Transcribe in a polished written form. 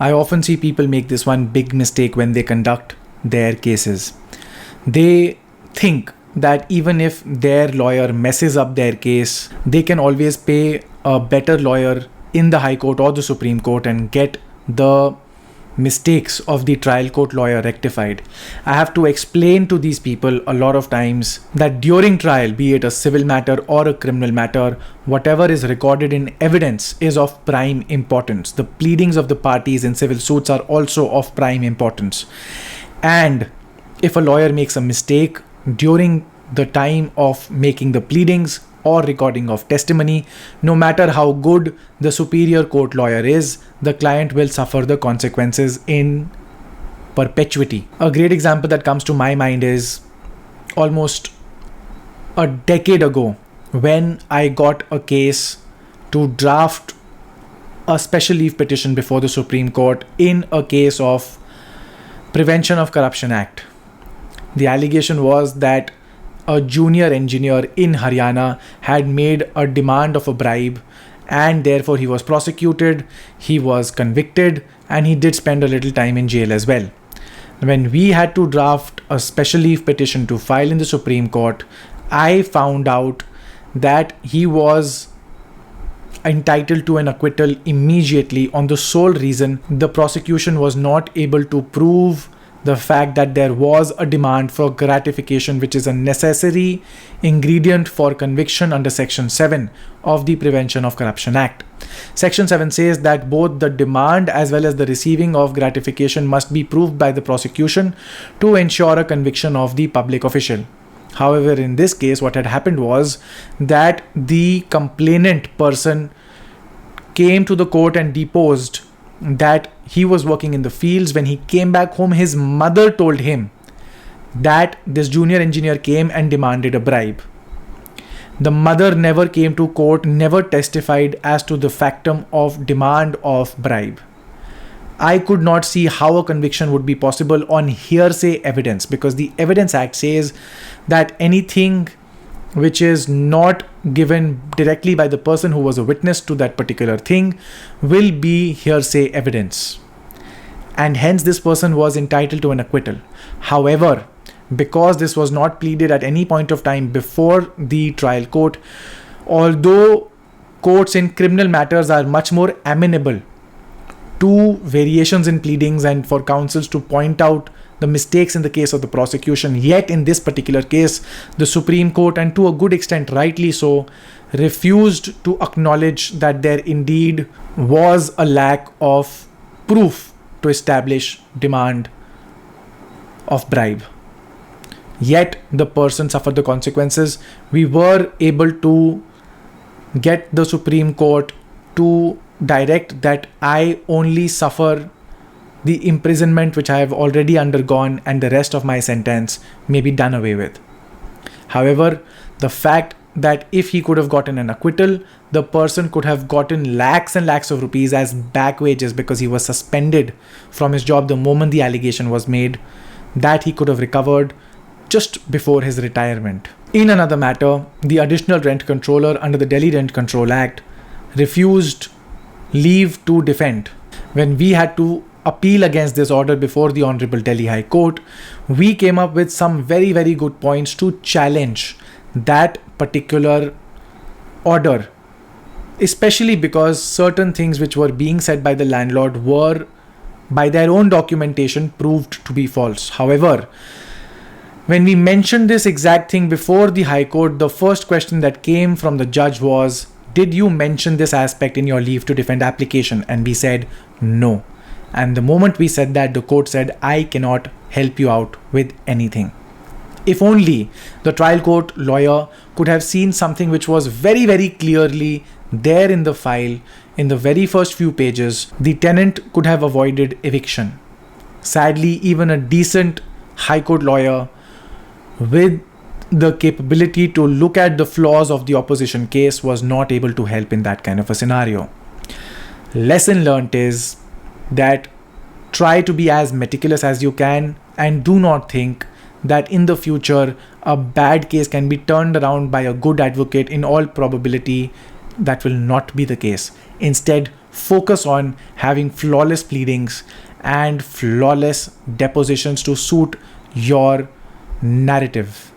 I often see people make this one big mistake when they conduct their cases. They think that even if their lawyer messes up their case, they can always pay a better lawyer in the High Court or the Supreme Court and get the mistakes of the trial court lawyer rectified. I have to explain to these people a lot of times that during trial, be it a civil matter or a criminal matter, whatever is recorded in evidence is of prime importance. The pleadings of the parties in civil suits are also of prime importance. And if a lawyer makes a mistake during the time of making the pleadings or recording of testimony, no matter how good the superior court lawyer is, the client will suffer the consequences in perpetuity. A great example that comes to my mind is almost a decade ago when I got a case to draft a special leave petition before the Supreme Court in a case of Prevention of Corruption Act. The allegation was that a junior engineer in Haryana had made a demand of a bribe, and therefore he was prosecuted, he was convicted, and he did spend a little time in jail as well. When we had to draft a special leave petition to file in the Supreme Court, I found out that he was entitled to an acquittal immediately on the sole reason the prosecution was not able to prove the fact that there was a demand for gratification, which is a necessary ingredient for conviction under Section 7 of the Prevention of Corruption Act. Section 7 says that both the demand as well as the receiving of gratification must be proved by the prosecution to ensure a conviction of the public official. However, in this case, what had happened was that the complainant person came to the court and deposed that he was working in the fields. When he came back home, his mother told him that this junior engineer came and demanded a bribe. The mother never came to court, never testified as to the factum of demand of bribe. I could not see how a conviction would be possible on hearsay evidence, because the Evidence Act says that anything which is not given directly by the person who was a witness to that particular thing will be hearsay evidence. And hence this person was entitled to an acquittal. However, because this was not pleaded at any point of time before the trial court, although courts in criminal matters are much more amenable to variations in pleadings and for counsels to point out the mistakes in the case of the prosecution, yet in this particular case, the Supreme Court, and to a good extent rightly so, refused to acknowledge that there indeed was a lack of proof to establish demand of bribe. Yet the person suffered the consequences. We were able to get the Supreme Court to direct that I only suffer the imprisonment which I have already undergone, and the rest of my sentence may be done away with. However, the fact that if he could have gotten an acquittal, the person could have gotten lakhs and lakhs of rupees as back wages because he was suspended from his job the moment the allegation was made, that he could have recovered just before his retirement. In another matter, the additional rent controller under the Delhi Rent Control Act refused leave to defend. When we had to appeal against this order before the Honorable Delhi High Court, we came up with some very, very good points to challenge that particular order, especially because certain things which were being said by the landlord were, by their own documentation, proved to be false. However, when we mentioned this exact thing before the High Court, the first question that came from the judge was, "Did you mention this aspect in your leave to defend application?" And we said, "No." And the moment we said that, the court said, "I cannot help you out with anything." If only the trial court lawyer could have seen something which was very, very clearly there in the file, in the very first few pages, the tenant could have avoided eviction. Sadly, even a decent High Court lawyer with the capability to look at the flaws of the opposition case was not able to help in that kind of a scenario. Lesson learnt is that try to be as meticulous as you can, and do not think that in the future a bad case can be turned around by a good advocate. In all probability, that will not be the case. Instead, focus on having flawless pleadings and flawless depositions to suit your narrative.